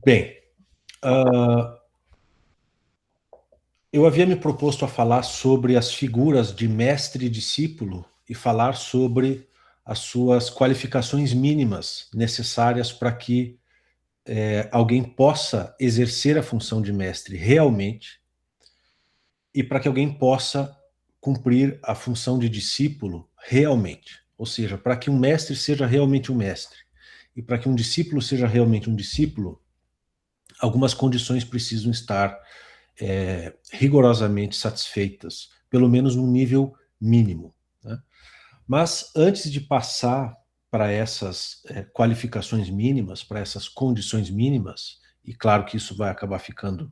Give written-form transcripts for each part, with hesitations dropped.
Bem, eu havia me proposto a falar sobre as figuras de mestre e discípulo e falar sobre as suas qualificações mínimas necessárias para que alguém possa exercer a função de mestre realmente e para que alguém possa cumprir a função de discípulo realmente. Ou seja, para que um mestre seja realmente um mestre e para que um discípulo seja realmente um discípulo, algumas condições precisam estar rigorosamente satisfeitas, pelo menos num nível mínimo, né? Mas antes de passar para essas qualificações mínimas, para essas condições mínimas, e claro que isso vai acabar ficando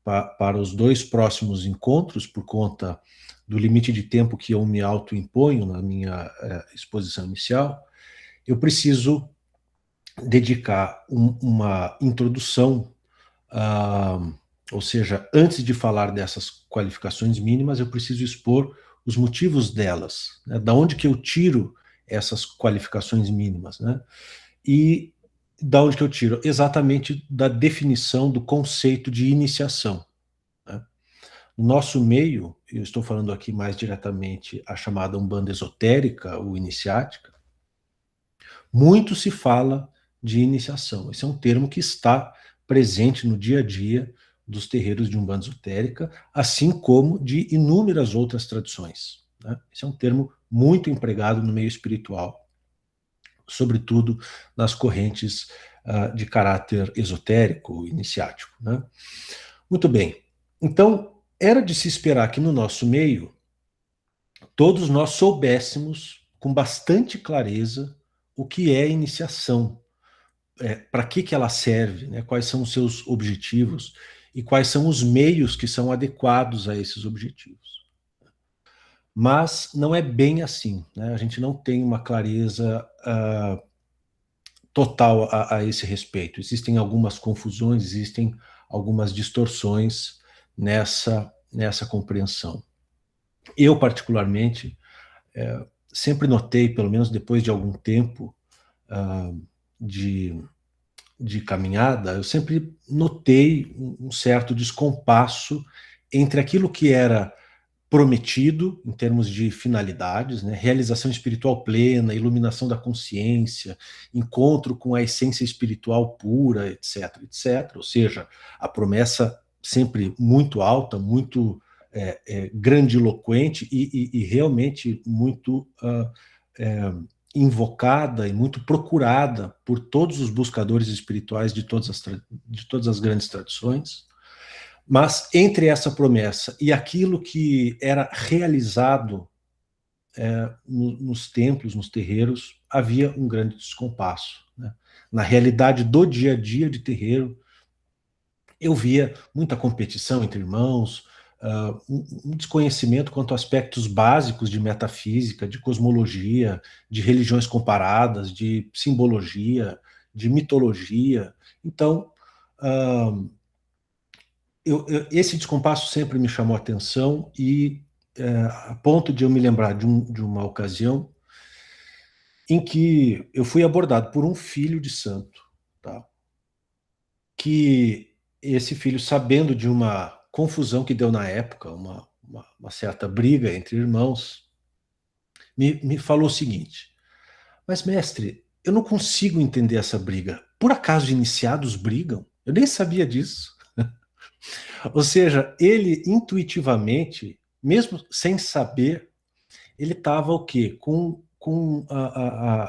para os dois próximos encontros, por conta do limite de tempo que eu me autoimponho na minha exposição inicial, eu preciso dedicar uma introdução. Ah, ou seja, antes de falar dessas qualificações mínimas, eu preciso expor os motivos delas, né? Da onde que eu tiro essas qualificações mínimas, né? E da onde que eu tiro? Exatamente da definição do conceito de iniciação, né? No nosso meio, eu estou falando aqui mais diretamente a chamada Umbanda esotérica ou iniciática, muito se fala de iniciação. Esse é um termo que está presente no dia a dia dos terreiros de Umbanda esotérica, assim como de inúmeras outras tradições, né? Esse é um termo muito empregado no meio espiritual, sobretudo nas correntes de caráter esotérico, iniciático, né? Muito bem. Então, era de se esperar que no nosso meio todos nós soubéssemos com bastante clareza o que é iniciação, para que ela serve, né? Quais são os seus objetivos e quais são os meios que são adequados a esses objetivos. Mas não é bem assim, né? A gente não tem uma clareza total a esse respeito. Existem algumas confusões, existem algumas distorções nessa compreensão. Eu, particularmente, sempre notei, pelo menos depois de algum tempo de caminhada, eu sempre notei um certo descompasso entre aquilo que era prometido em termos de finalidades, né? Realização espiritual plena, iluminação da consciência, encontro com a essência espiritual pura, etc, etc. Ou seja, a promessa sempre muito alta, muito grandiloquente e realmente muito invocada e muito procurada por todos os buscadores espirituais de todas as grandes tradições. Mas entre essa promessa e aquilo que era realizado nos templos, nos terreiros, havia um grande descompasso, né? Na realidade do dia a dia de terreiro, eu via muita competição entre irmãos, um desconhecimento quanto a aspectos básicos de metafísica, de cosmologia, de religiões comparadas, de simbologia, de mitologia. Então, uh, esse descompasso sempre me chamou a atenção e a ponto de eu me lembrar de uma ocasião em que eu fui abordado por um filho de santo, tá? Que esse filho, sabendo de uma confusão que deu na época, uma certa briga entre irmãos, me falou o seguinte: mas mestre, eu não consigo entender essa briga. Por acaso iniciados brigam? Eu nem sabia disso. Ou seja, ele intuitivamente, mesmo sem saber, ele estava o quê? Com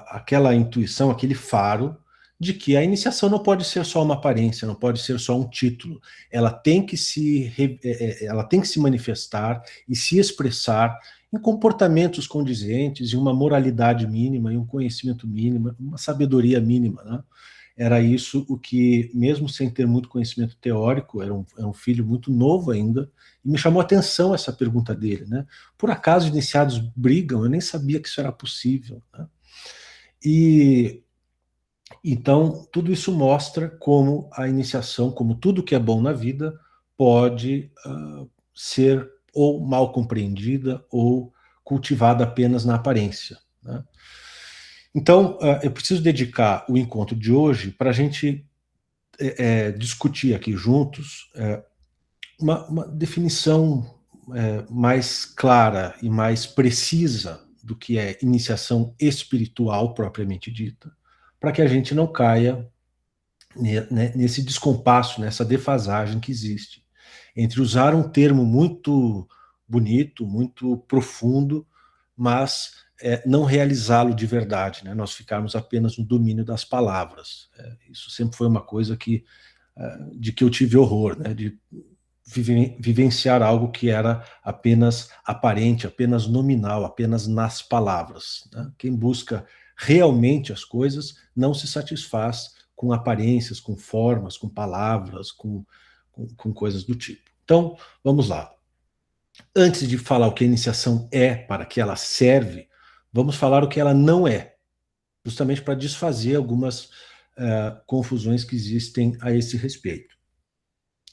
aquela intuição, aquele faro de que a iniciação não pode ser só uma aparência, não pode ser só um título. Ela tem que se manifestar e se expressar em comportamentos condizentes, em uma moralidade mínima, em um conhecimento mínimo, uma sabedoria mínima, né? Era isso o que, mesmo sem ter muito conhecimento teórico, era um filho muito novo ainda, e me chamou a atenção essa pergunta dele, né? Por acaso iniciados brigam? Eu nem sabia que isso era possível, né? E então tudo isso mostra como a iniciação, como tudo que é bom na vida, pode ser ou mal compreendida ou cultivada apenas na aparência, né? Então, eu preciso dedicar o encontro de hoje para a gente discutir aqui juntos uma definição mais clara e mais precisa do que é iniciação espiritual propriamente dita, para que a gente não caia nesse descompasso, nessa defasagem que existe entre usar um termo muito bonito, muito profundo, mas não realizá-lo de verdade, né? Nós ficarmos apenas no domínio das palavras. Isso sempre foi uma coisa de que eu tive horror, né? De vivenciar algo que era apenas aparente, apenas nominal, apenas nas palavras, né? Quem busca realmente as coisas não se satisfaz com aparências, com formas, com palavras, com coisas do tipo. Então, vamos lá. Antes de falar o que a iniciação é, para que ela serve, vamos falar o que ela não é, justamente para desfazer algumas confusões que existem a esse respeito.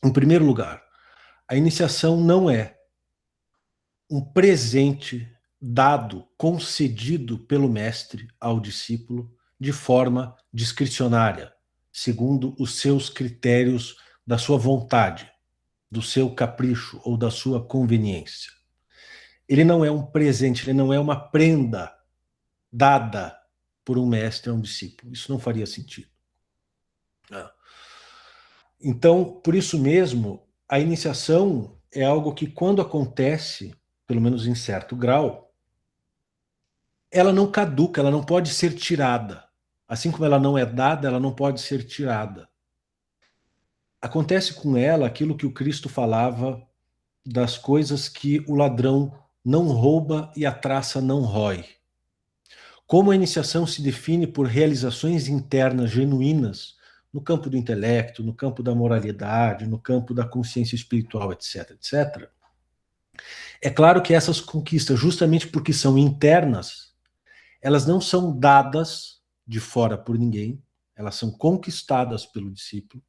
Em primeiro lugar, a iniciação não é um presente dado, concedido pelo mestre ao discípulo de forma discricionária, segundo os seus critérios da sua vontade, do seu capricho ou da sua conveniência. Ele não é um presente, ele não é uma prenda dada por um mestre a um discípulo. Isso não faria sentido. Então, por isso mesmo, a iniciação é algo que, quando acontece, pelo menos em certo grau, ela não caduca, ela não pode ser tirada. Assim como ela não é dada, ela não pode ser tirada. Acontece com ela aquilo que o Cristo falava das coisas que o ladrão não rouba e a traça não rói. Como a iniciação se define por realizações internas genuínas no campo do intelecto, no campo da moralidade, no campo da consciência espiritual, etc., etc., é claro que essas conquistas, justamente porque são internas, elas não são dadas de fora por ninguém, elas são conquistadas pelo discípulo,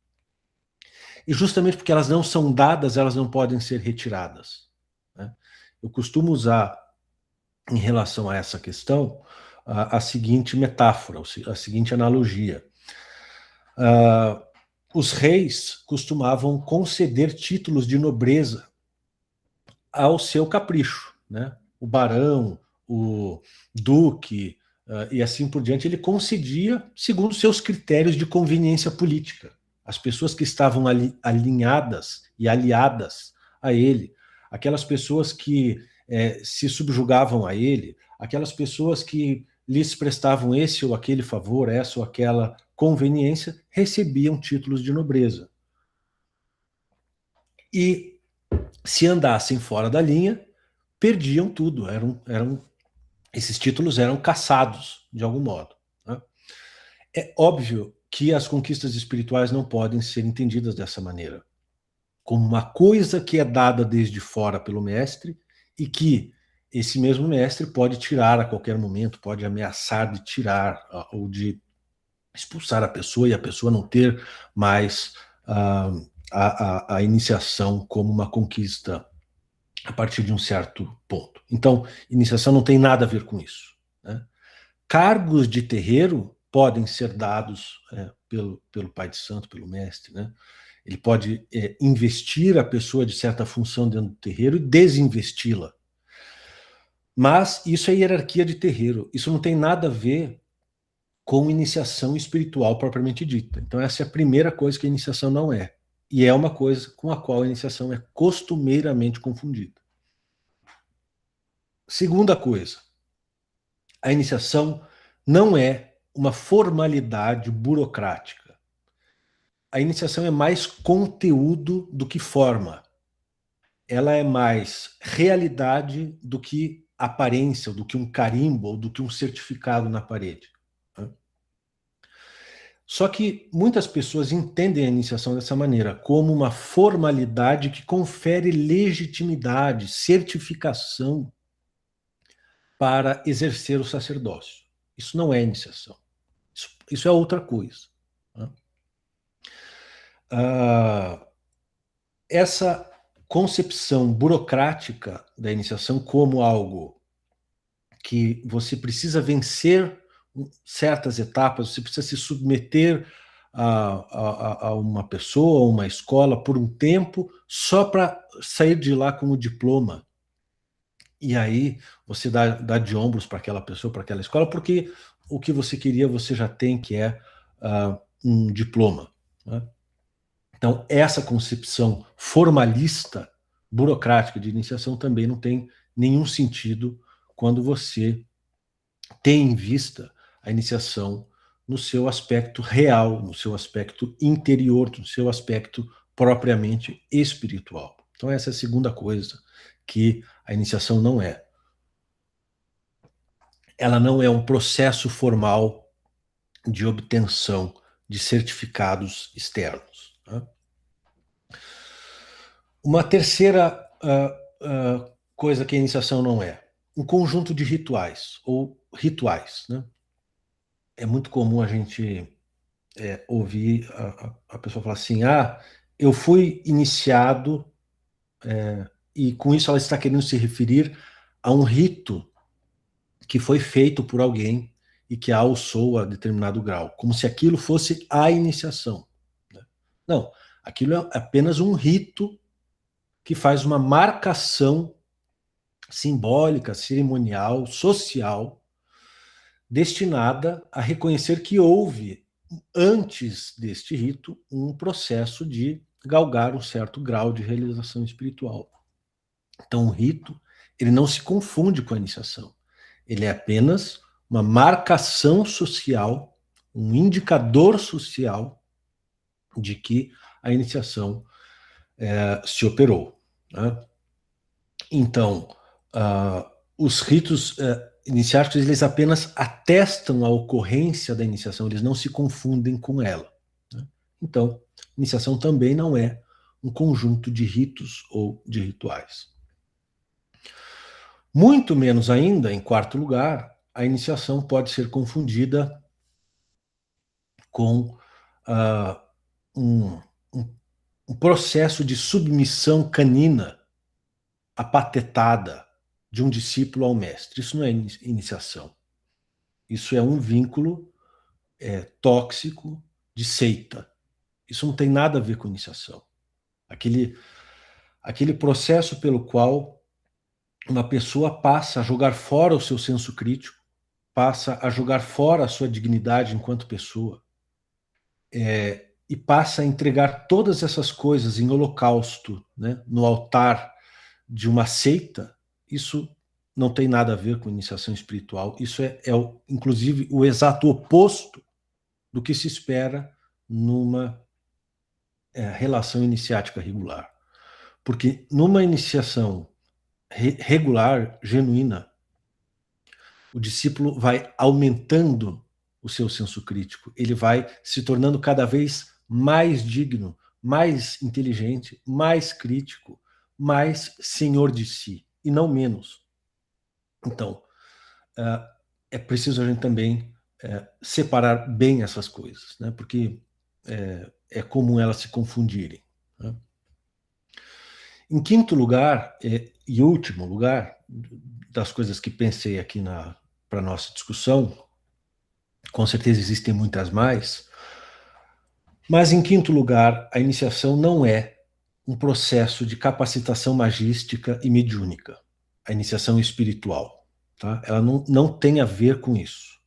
e justamente porque elas não são dadas, elas não podem ser retiradas, né? Eu costumo usar, em relação a essa questão, a seguinte metáfora, a seguinte analogia. Os reis costumavam conceder títulos de nobreza ao seu capricho, né? O barão, o duque, e assim por diante, ele concedia segundo seus critérios de conveniência política. As pessoas que estavam alinhadas e aliadas a ele, aquelas pessoas que se subjugavam a ele, aquelas pessoas que lhes prestavam esse ou aquele favor, essa ou aquela conveniência, recebiam títulos de nobreza. E se andassem fora da linha, perdiam tudo. Esses títulos eram caçados, de algum modo, né? É óbvio que as conquistas espirituais não podem ser entendidas dessa maneira, como uma coisa que é dada desde fora pelo mestre e que esse mesmo mestre pode tirar a qualquer momento, pode ameaçar de tirar ou de expulsar a pessoa e a pessoa não ter mais a iniciação como uma conquista a partir de um certo ponto. Então, iniciação não tem nada a ver com isso, né? Cargos de terreiro podem ser dados pelo pai de santo, pelo mestre, né? Ele pode investir a pessoa de certa função dentro do terreiro e desinvesti-la. Mas isso é hierarquia de terreiro. Isso não tem nada a ver com iniciação espiritual propriamente dita. Então essa é a primeira coisa que a iniciação não é. E é uma coisa com a qual a iniciação é costumeiramente confundida. Segunda coisa, a iniciação não é uma formalidade burocrática. A iniciação é mais conteúdo do que forma. Ela é mais realidade do que aparência, do que um carimbo, ou do que um certificado na parede. Só que muitas pessoas entendem a iniciação dessa maneira, como uma formalidade que confere legitimidade, certificação para exercer o sacerdócio. Isso não é iniciação. Isso é outra coisa, né? Essa concepção burocrática da iniciação como algo que você precisa vencer certas etapas, você precisa se submeter a uma pessoa, a uma escola, por um tempo, só para sair de lá com o diploma. E aí você dá de ombros para aquela pessoa, para aquela escola, porque o que você queria você já tem, que é um diploma, né? Então, essa concepção formalista, burocrática de iniciação também não tem nenhum sentido quando você tem em vista a iniciação no seu aspecto real, no seu aspecto interior, no seu aspecto propriamente espiritual. Então, essa é a segunda coisa que a iniciação não é. Ela não é um processo formal de obtenção de certificados externos, né? Uma terceira coisa que a iniciação não é, um conjunto de rituais, ou rituais, né? É muito comum a gente ouvir a pessoa falar assim, eu fui iniciado, e com isso ela está querendo se referir a um rito que foi feito por alguém e que a alçou a determinado grau, como se aquilo fosse a iniciação, né? Não, aquilo é apenas um rito que faz uma marcação simbólica, cerimonial, social, destinada a reconhecer que houve, antes deste rito, um processo de galgar um certo grau de realização espiritual. Então, o rito, ele não se confunde com a iniciação. Ele é apenas uma marcação social, um indicador social de que a iniciação se operou, né? Então, os ritos iniciáticos, eles apenas atestam a ocorrência da iniciação, eles não se confundem com ela, né? Então, iniciação também não é um conjunto de ritos ou de rituais. Muito menos ainda, em quarto lugar, a iniciação pode ser confundida com um, um, um processo de submissão canina apatetada de um discípulo ao mestre. Isso não é iniciação. Isso é um vínculo tóxico de seita. Isso não tem nada a ver com iniciação. Aquele processo pelo qual uma pessoa passa a jogar fora o seu senso crítico, passa a jogar fora a sua dignidade enquanto pessoa, e passa a entregar todas essas coisas em holocausto, né, no altar de uma seita. Isso não tem nada a ver com iniciação espiritual. Isso inclusive, o exato oposto do que se espera numa relação iniciática regular. Porque numa iniciação regular, genuína, o discípulo vai aumentando o seu senso crítico, ele vai se tornando cada vez mais digno, mais inteligente, mais crítico, mais senhor de si, e não menos. Então, é preciso a gente também separar bem essas coisas, né? Porque é comum elas se confundirem, né? Em quinto lugar, e último lugar, das coisas que pensei aqui para a nossa discussão, com certeza existem muitas mais, mas em quinto lugar, a iniciação não é um processo de capacitação magística e mediúnica, a iniciação espiritual, tá? Ela não tem a ver com isso.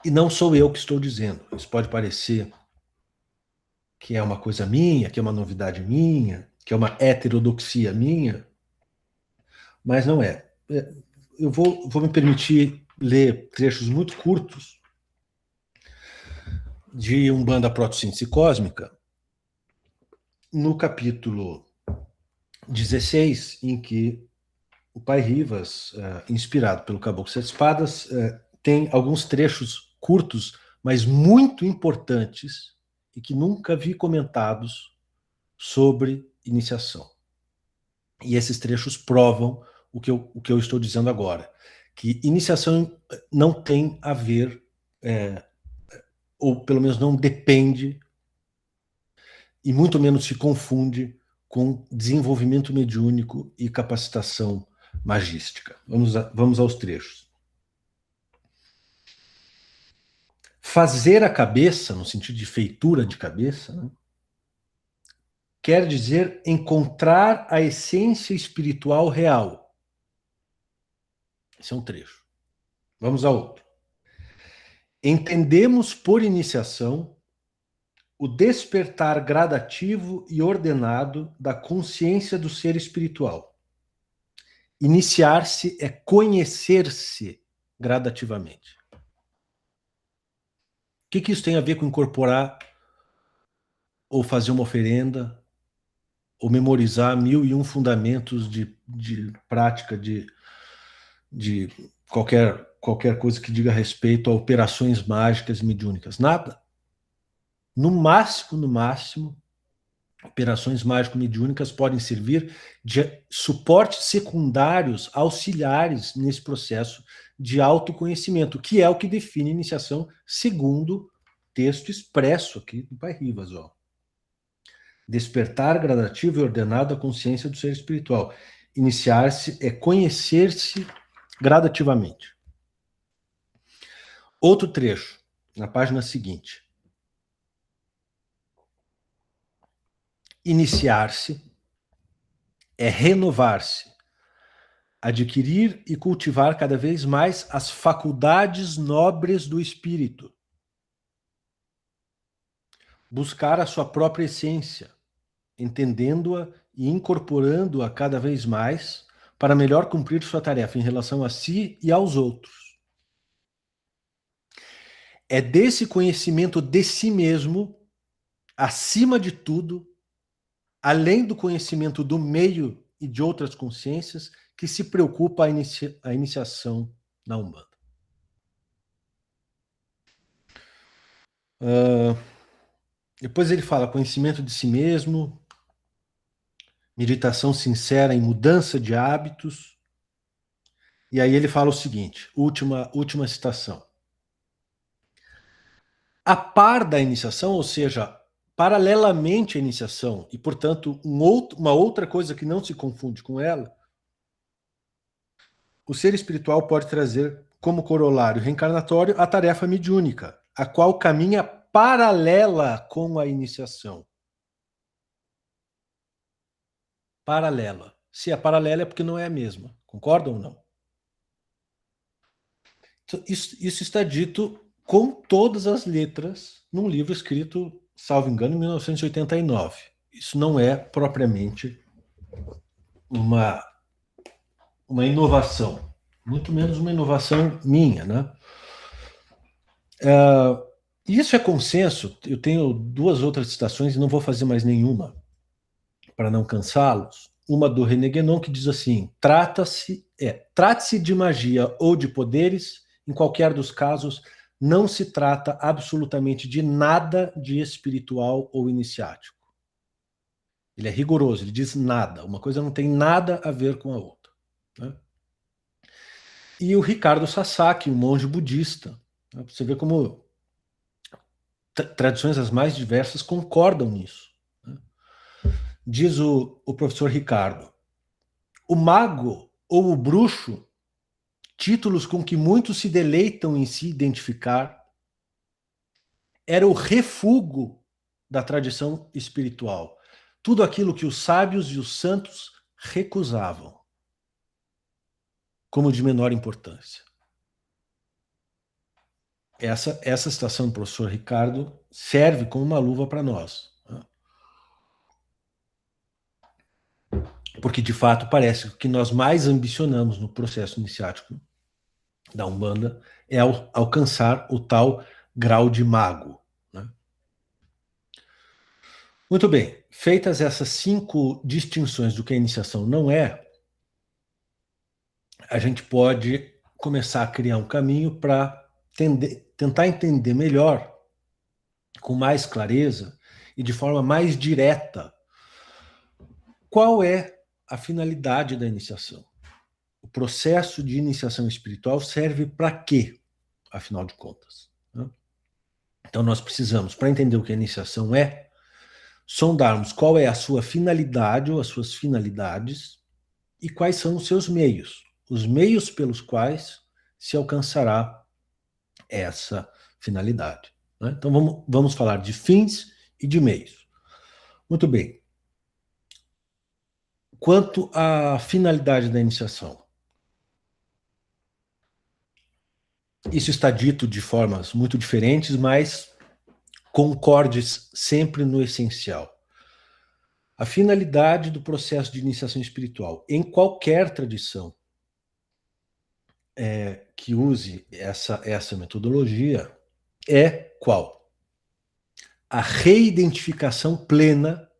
E não sou eu que estou dizendo. Isso pode parecer que é uma coisa minha, que é uma novidade minha, que é uma heterodoxia minha, mas não é. Eu vou me permitir ler trechos muito curtos de Umbanda Proto-Síntese Cósmica, no capítulo 16, em que o Pai Rivas, inspirado pelo Caboclo Sete Espadas, tem alguns trechos curtos, mas muito importantes, e que nunca vi comentados sobre iniciação. E esses trechos provam o que eu estou dizendo agora, que iniciação não tem a ver, ou pelo menos não depende, e muito menos se confunde com desenvolvimento mediúnico e capacitação magística. Vamos aos trechos. Fazer a cabeça, no sentido de feitura de cabeça, né, quer dizer encontrar a essência espiritual real. Esse é um trecho. Vamos ao outro. Entendemos por iniciação o despertar gradativo e ordenado da consciência do ser espiritual. Iniciar-se é conhecer-se gradativamente. O que isso tem a ver com incorporar ou fazer uma oferenda ou memorizar 1001 fundamentos de prática de qualquer coisa que diga respeito a operações mágicas mediúnicas? Nada. No máximo, operações mágico-mediúnicas podem servir de suportes secundários, auxiliares nesse processo de autoconhecimento, que é o que define a iniciação segundo texto expresso aqui do Pai Rivas. Ó. Despertar gradativo e ordenado a consciência do ser espiritual. Iniciar-se é conhecer-se gradativamente. Outro trecho, na página seguinte. Iniciar-se é renovar-se, adquirir e cultivar cada vez mais as faculdades nobres do espírito, buscar a sua própria essência, entendendo-a e incorporando-a cada vez mais para melhor cumprir sua tarefa em relação a si e aos outros. É desse conhecimento de si mesmo, acima de tudo, além do conhecimento do meio e de outras consciências, que se preocupa a iniciação na Umbanda. Depois ele fala conhecimento de si mesmo, meditação sincera em mudança de hábitos. E aí ele fala o seguinte, última citação. A par da iniciação, ou seja, paralelamente à iniciação, e portanto uma outra coisa que não se confunde com ela, o ser espiritual pode trazer como corolário reencarnatório a tarefa mediúnica, a qual caminha paralela com a iniciação. Paralela. Se é paralela é porque não é a mesma. Concordam ou não? Isso está dito com todas as letras num livro escrito, salvo engano, em 1989. Isso não é propriamente uma inovação, muito menos uma inovação minha, né? Isso é consenso. Eu tenho duas outras citações e não vou fazer mais nenhuma para não cansá-los. Uma do René Guénon que diz assim: trate-se de magia ou de poderes, em qualquer dos casos, não se trata absolutamente de nada de espiritual ou iniciático. Ele é rigoroso, ele diz nada. Uma coisa não tem nada a ver com a outra. Né? E o Ricardo Sasaki, um monge budista, né? Você vê como tradições as mais diversas concordam nisso. Né? Diz o professor Ricardo: o mago ou o bruxo, títulos com que muitos se deleitam em se identificar, era o refúgio da tradição espiritual. Tudo aquilo que os sábios e os santos recusavam, como de menor importância. Essa citação do professor Ricardo serve como uma luva para nós. Né? Porque, de fato, parece que o que nós mais ambicionamos no processo iniciático da Umbanda é alcançar o tal grau de mago. Né? Muito bem, feitas essas 5 distinções do que a iniciação não é, a gente pode começar a criar um caminho para tentar entender melhor, com mais clareza e de forma mais direta, qual é a finalidade da iniciação. O processo de iniciação espiritual serve para quê, afinal de contas? Né? Então nós precisamos, para entender o que a iniciação é, sondarmos qual é a sua finalidade ou as suas finalidades e quais são os seus meios, os meios pelos quais se alcançará essa finalidade. Né? Então vamos falar de fins e de meios. Muito bem. Quanto à finalidade da iniciação, isso está dito de formas muito diferentes, mas concordes sempre no essencial. A finalidade do processo de iniciação espiritual, em qualquer tradição que use essa metodologia, é qual? A reidentificação plena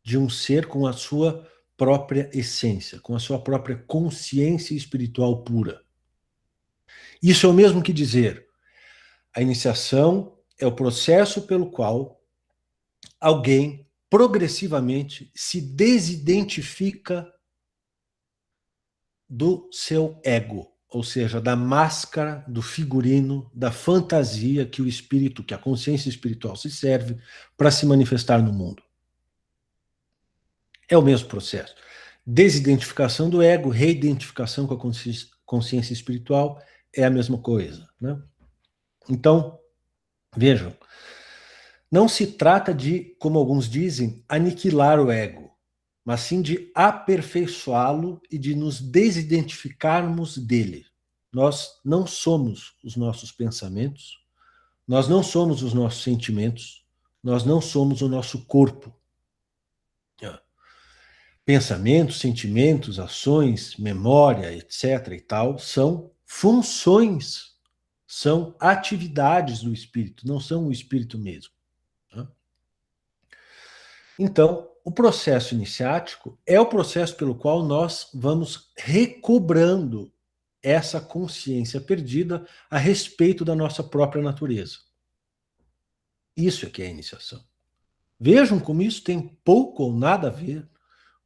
de um ser com a sua própria essência, com a sua própria consciência espiritual pura. Isso é o mesmo que dizer, a iniciação é o processo pelo qual alguém progressivamente se desidentifica do seu ego, ou seja, da máscara, do figurino, da fantasia que o espírito, que a consciência espiritual se serve para se manifestar no mundo. É o mesmo processo. Desidentificação do ego, reidentificação com a consciência espiritual é a mesma coisa, né? Então, vejam, não se trata de, como alguns dizem, aniquilar o ego, mas sim de aperfeiçoá-lo e de nos desidentificarmos dele. Nós não somos os nossos pensamentos, nós não somos os nossos sentimentos, nós não somos o nosso corpo. Pensamentos, sentimentos, ações, memória, etc. e tal, são funções, são atividades do espírito, não são o espírito mesmo. Então, o processo iniciático é o processo pelo qual nós vamos recobrando essa consciência perdida a respeito da nossa própria natureza. Isso é que é a iniciação. Vejam como isso tem pouco ou nada a ver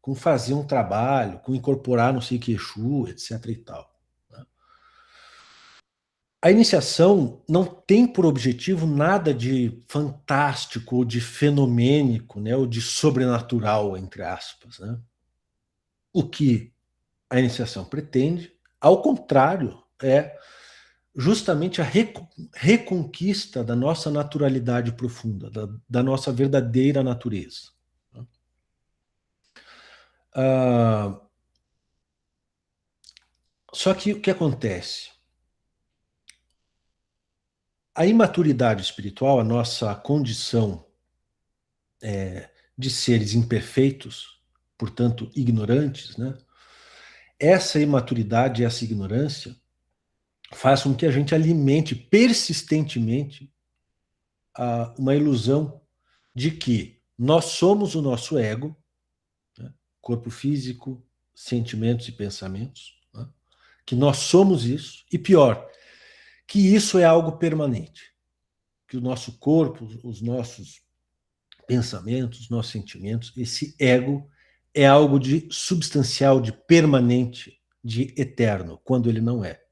com fazer um trabalho, com incorporar não sei que Exu, etc. e tal. A iniciação não tem por objetivo nada de fantástico ou de fenomênico, né, ou de sobrenatural, entre aspas. Né? O que a iniciação pretende, ao contrário, é justamente a reconquista da nossa naturalidade profunda, da nossa verdadeira natureza. Só que o que acontece? A imaturidade espiritual, a nossa condição de seres imperfeitos, portanto ignorantes, né? Essa imaturidade, essa ignorância, faz com que a gente alimente persistentemente uma ilusão de que nós somos o nosso ego, né? Corpo físico, sentimentos e pensamentos, né? Que nós somos isso, e pior, que isso é algo permanente, que o nosso corpo, os nossos pensamentos, os nossos sentimentos, esse ego é algo de substancial, de permanente, de eterno, quando ele não é.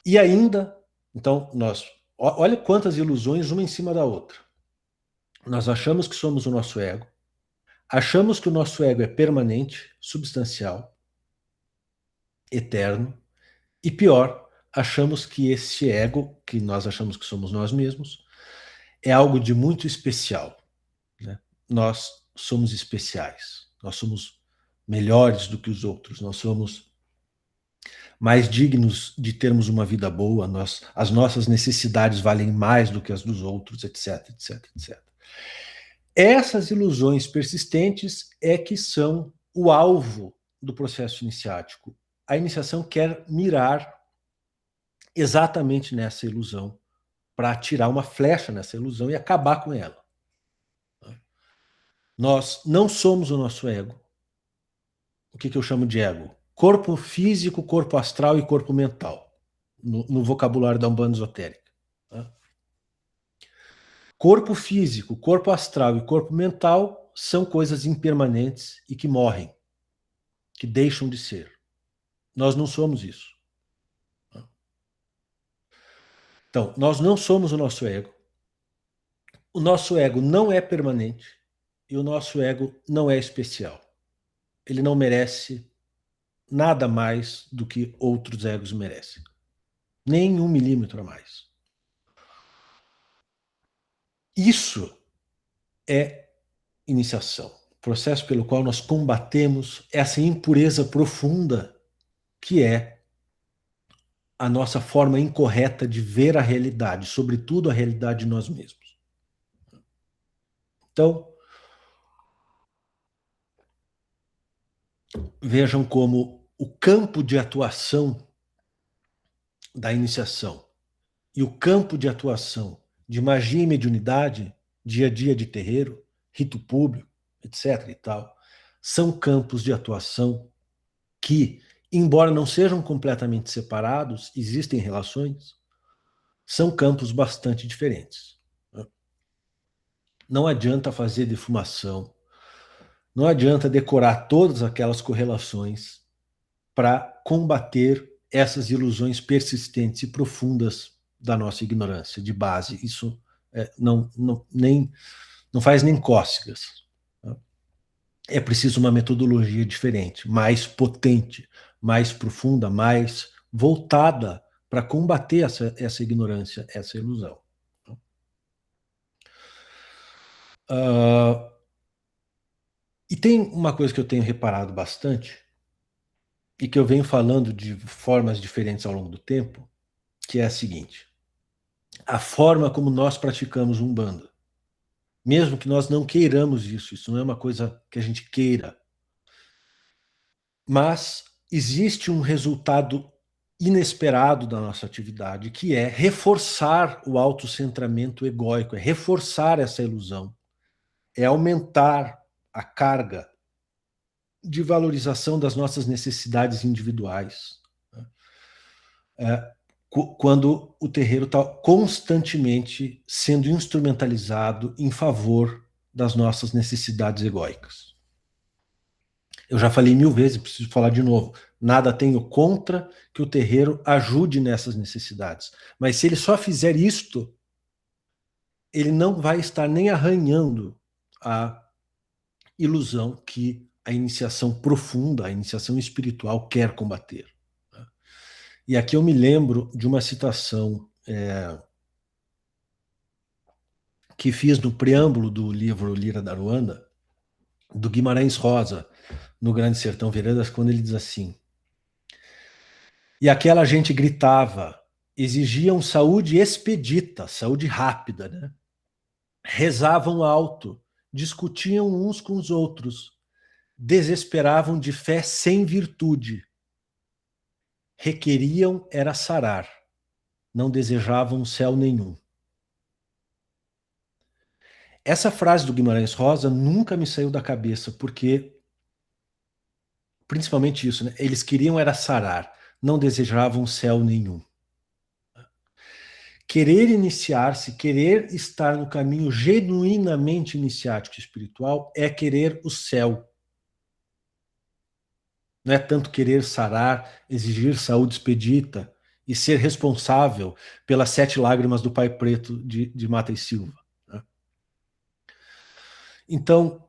E ainda, então, olha quantas ilusões uma em cima da outra. Nós achamos que somos o nosso ego, achamos que o nosso ego é permanente, substancial, eterno, e pior, achamos que esse ego, que nós achamos que somos nós mesmos, é algo de muito especial. Né? Nós somos especiais, nós somos melhores do que os outros, nós somos mais dignos de termos uma vida boa, as nossas necessidades valem mais do que as dos outros, etc, etc, etc. Essas ilusões persistentes é que são o alvo do processo iniciático. A iniciação quer mirar exatamente nessa ilusão, para atirar uma flecha nessa ilusão e acabar com ela. Nós não somos o nosso ego. O que eu chamo de ego? Corpo físico, corpo astral e corpo mental, no vocabulário da Umbanda esotérica. Corpo físico, corpo astral e corpo mental são coisas impermanentes e que morrem, que deixam de ser. Nós não somos isso. Então, nós não somos o nosso ego. O nosso ego não é permanente e o nosso ego não é especial. Ele não merece nada mais do que outros egos merecem. Nem 1 milímetro a mais. Isso é iniciação, processo pelo qual nós combatemos essa impureza profunda que é a nossa forma incorreta de ver a realidade, sobretudo a realidade de nós mesmos. Então, vejam como o campo de atuação da iniciação e o campo de atuação de magia e mediunidade, dia a dia de terreiro, rito público, etc. e tal, são campos de atuação que, embora não sejam completamente separados, existem relações, são campos bastante diferentes. Não adianta fazer defumação, não adianta decorar todas aquelas correlações para combater essas ilusões persistentes e profundas da nossa ignorância de base. Isso não faz nem cócegas. É preciso uma metodologia diferente, mais potente, mais profunda, mais voltada para combater essa ignorância, essa ilusão. E tem uma coisa que eu tenho reparado bastante, e que eu venho falando de formas diferentes ao longo do tempo, que é a seguinte: a forma como nós praticamos Umbanda, mesmo que nós não queiramos isso não é uma coisa que a gente queira, mas existe um resultado inesperado da nossa atividade, que é reforçar o autocentramento egóico, é reforçar essa ilusão, é aumentar a carga de valorização das nossas necessidades individuais. Quando o terreiro está constantemente sendo instrumentalizado em favor das nossas necessidades egóicas. Eu já falei 1000 vezes, preciso falar de novo. Nada tenho contra que o terreiro ajude nessas necessidades. Mas se ele só fizer isto, ele não vai estar nem arranhando a ilusão que a iniciação profunda, a iniciação espiritual quer combater. E aqui eu me lembro de uma citação que fiz no preâmbulo do livro Lira da Aruanda, do Guimarães Rosa, no Grande Sertão Veredas, quando ele diz assim: e aquela gente gritava, exigiam saúde expedita, saúde rápida, né? Rezavam alto, discutiam uns com os outros, desesperavam de fé sem virtude, requeriam era sarar, não desejavam céu nenhum. Essa frase do Guimarães Rosa nunca me saiu da cabeça, porque, principalmente isso, né? Eles queriam era sarar, não desejavam céu nenhum. Querer iniciar-se, querer estar no caminho genuinamente iniciático espiritual é querer o céu. Não é tanto querer sarar, exigir saúde expedita e ser responsável pelas 7 lágrimas do Pai Preto de Mata e Silva. Né? Então,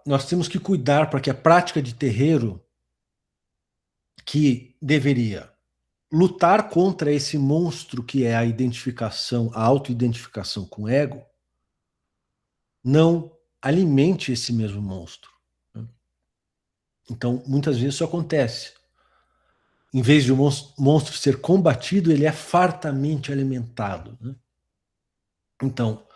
nós temos que cuidar para que a prática de terreiro, que deveria lutar contra esse monstro que é a identificação, a autoidentificação com o ego, não alimente esse mesmo monstro. Então, muitas vezes isso acontece. Em vez de o monstro ser combatido, ele é fartamente alimentado. Né? Então,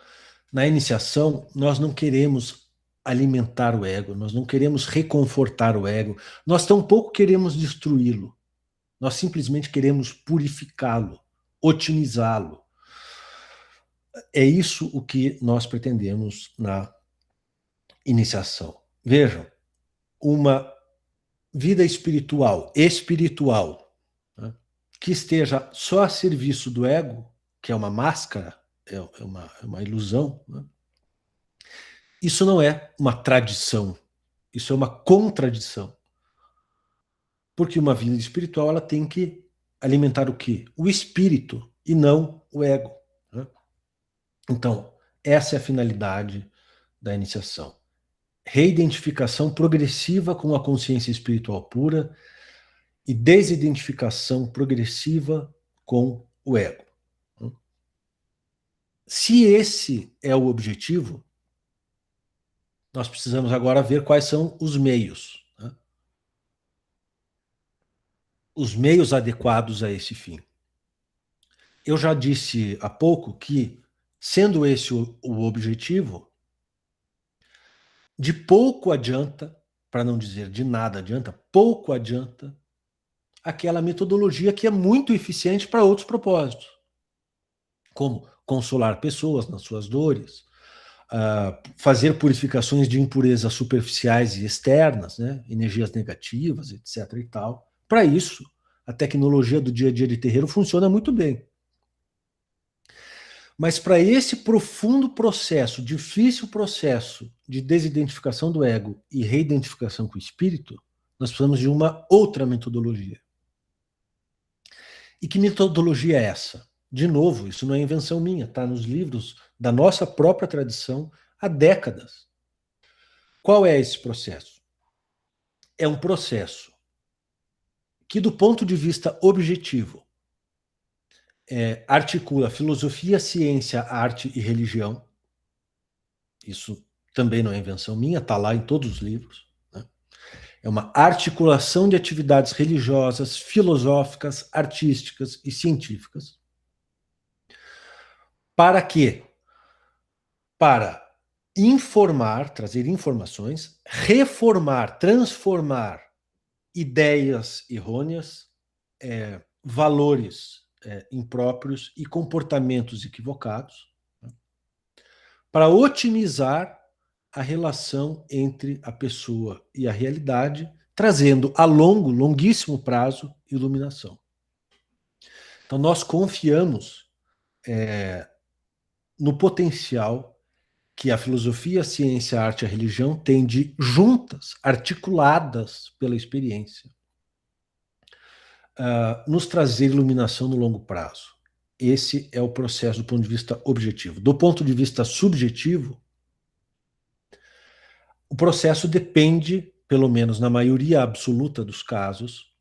na iniciação, nós não queremos alimentar o ego, nós não queremos reconfortar o ego, nós tampouco queremos destruí-lo. Nós simplesmente queremos purificá-lo, otimizá-lo. É isso o que nós pretendemos na iniciação. Vejam, uma vida espiritual, né, que esteja só a serviço do ego, que é uma máscara, é uma ilusão, né, isso não é uma tradição, isso é uma contradição. Porque uma vida espiritual ela tem que alimentar o quê? O espírito e não o ego. Né? Então, essa é a finalidade da iniciação. Reidentificação progressiva com a consciência espiritual pura e desidentificação progressiva com o ego. Se esse é o objetivo, nós precisamos agora ver quais são os meios, né? Os meios adequados a esse fim. Eu já disse há pouco que, sendo esse o objetivo, de pouco adianta, para não dizer de nada adianta, pouco adianta aquela metodologia que é muito eficiente para outros propósitos, como consolar pessoas nas suas dores, fazer purificações de impurezas superficiais e externas, né, energias negativas, etc. e tal. Para isso, a tecnologia do dia a dia de terreiro funciona muito bem. Mas para esse profundo processo, difícil processo de desidentificação do ego e reidentificação com o espírito, nós precisamos de uma outra metodologia. E que metodologia é essa? De novo, isso não é invenção minha, está nos livros da nossa própria tradição há décadas. Qual é esse processo? É um processo que, do ponto de vista objetivo, articula filosofia, ciência, arte e religião. Isso também não é invenção minha, está lá em todos os livros. Né? É uma articulação de atividades religiosas, filosóficas, artísticas e científicas. Para quê? Para informar, trazer informações, reformar, transformar ideias errôneas, valores impróprios e comportamentos equivocados, né, para otimizar a relação entre a pessoa e a realidade, trazendo a longuíssimo prazo, iluminação. Então, nós confiamos no potencial que a filosofia, a ciência, a arte e a religião têm de, juntas, articuladas pela experiência, nos trazer iluminação no longo prazo. Esse é o processo do ponto de vista objetivo. Do ponto de vista subjetivo, o processo depende, pelo menos na maioria absoluta dos casos,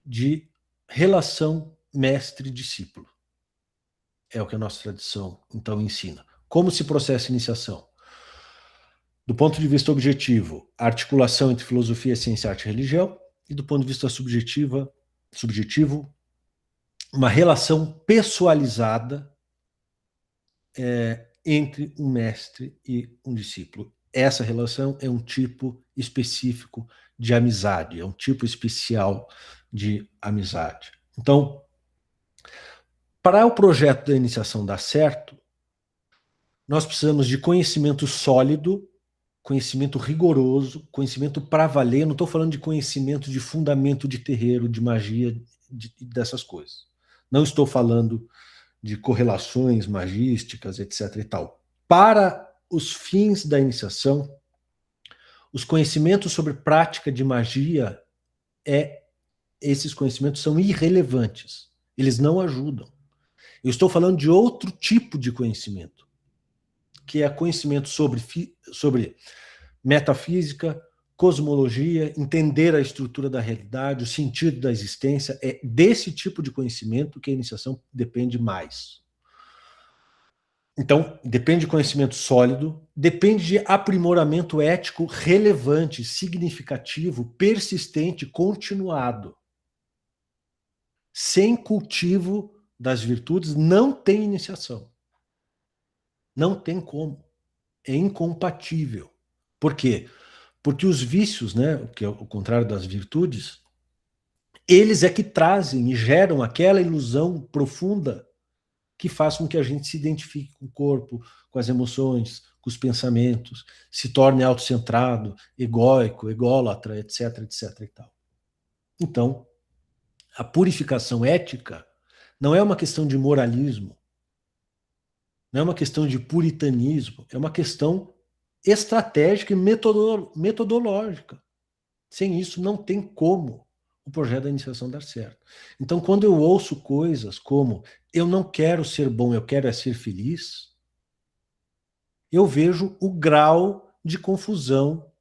de relação mestre-discípulo. É o que a nossa tradição, então, ensina. Como se processa a iniciação? Do ponto de vista objetivo, a articulação entre filosofia, ciência, arte e religião, e do ponto de vista subjetivo, uma relação pessoalizada entre um mestre e um discípulo. Essa relação é um tipo específico de amizade, é um tipo especial de amizade. Então, para o projeto da iniciação dar certo, nós precisamos de conhecimento sólido, conhecimento rigoroso, conhecimento para valer. Não estou falando de conhecimento de fundamento de terreiro, de magia, dessas coisas. Não estou falando de correlações magísticas, etc. e tal. Para os fins da iniciação, os conhecimentos sobre prática de magia, esses conhecimentos são irrelevantes. Eles não ajudam. Eu estou falando de outro tipo de conhecimento, que é conhecimento sobre metafísica, cosmologia, entender a estrutura da realidade, o sentido da existência. É desse tipo de conhecimento que a iniciação depende mais. Então, depende de conhecimento sólido, depende de aprimoramento ético relevante, significativo, persistente, continuado. Sem cultivo das virtudes, não tem iniciação. Não tem como. É incompatível. Por quê? Porque os vícios, né, que é o contrário das virtudes, eles é que trazem e geram aquela ilusão profunda que faz com que a gente se identifique com o corpo, com as emoções, com os pensamentos, se torne autocentrado, egóico, ególatra, etc, etc e tal. Então, a purificação ética não é uma questão de moralismo, não é uma questão de puritanismo, é uma questão estratégica e metodológica. Sem isso, não tem como o projeto da iniciação dar certo. Então, quando eu ouço coisas como eu não quero ser bom, eu quero é ser feliz, eu vejo o grau de confusão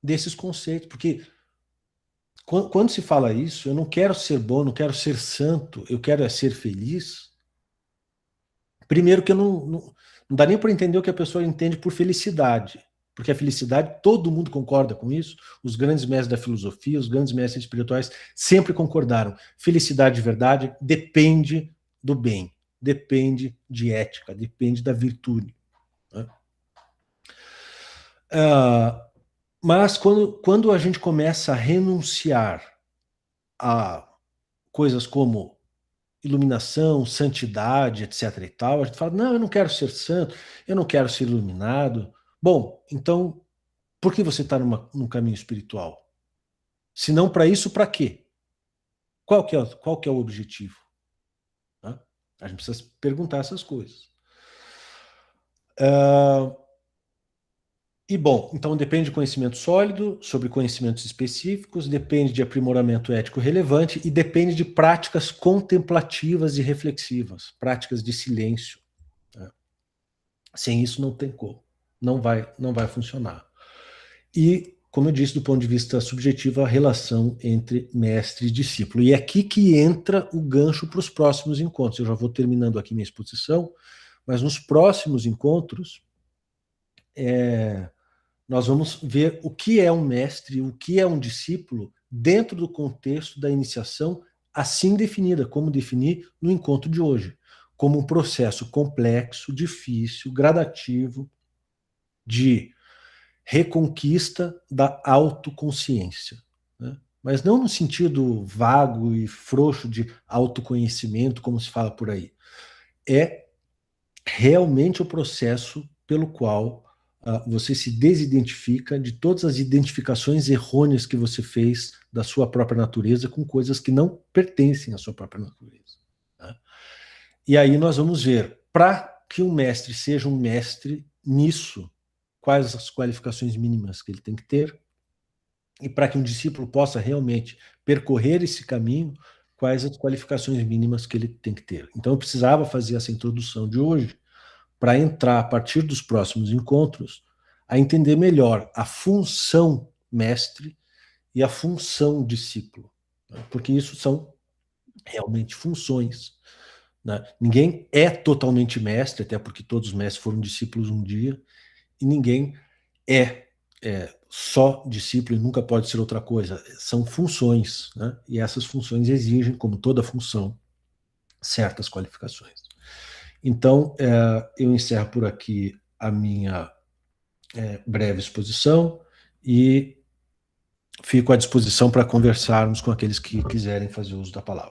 desses conceitos. Porque quando se fala isso, eu não quero ser bom, não quero ser santo, eu quero é ser feliz, Primeiro que não dá nem para entender o que a pessoa entende por felicidade, porque a felicidade, todo mundo concorda com isso, os grandes mestres da filosofia, os grandes mestres espirituais sempre concordaram. Felicidade de verdade depende do bem, depende de ética, depende da virtude. Né? Mas quando a gente começa a renunciar a coisas como iluminação, santidade, etc. e tal, a gente fala, não, eu não quero ser santo, eu não quero ser iluminado. Bom, então, por que você está num caminho espiritual? Se não para isso, para quê? Qual que é o objetivo? Né? A gente precisa perguntar essas coisas. E bom, então depende de conhecimento sólido, sobre conhecimentos específicos, depende de aprimoramento ético relevante e depende de práticas contemplativas e reflexivas, práticas de silêncio. Né? Sem isso não tem como, não vai funcionar. E, como eu disse, do ponto de vista subjetivo, a relação entre mestre e discípulo. E é aqui que entra o gancho para os próximos encontros. Eu já vou terminando aqui minha exposição, mas nos próximos encontros, nós vamos ver o que é um mestre, o que é um discípulo, dentro do contexto da iniciação assim definida, como definir no encontro de hoje, como um processo complexo, difícil, gradativo, de reconquista da autoconsciência. Né? Mas não no sentido vago e frouxo de autoconhecimento, como se fala por aí. É realmente o processo pelo qual você se desidentifica de todas as identificações errôneas que você fez da sua própria natureza com coisas que não pertencem à sua própria natureza. Né? E aí nós vamos ver, para que um mestre seja um mestre nisso, quais as qualificações mínimas que ele tem que ter, e para que um discípulo possa realmente percorrer esse caminho, quais as qualificações mínimas que ele tem que ter. Então eu precisava fazer essa introdução de hoje para entrar, a partir dos próximos encontros, a entender melhor a função mestre e a função discípulo, né? Porque isso são realmente funções. Né? Ninguém é totalmente mestre, até porque todos os mestres foram discípulos um dia, e ninguém é só discípulo e nunca pode ser outra coisa. São funções, né? E essas funções exigem, como toda função, certas qualificações. Então, eu encerro por aqui a minha breve exposição e fico à disposição para conversarmos com aqueles que quiserem fazer uso da palavra.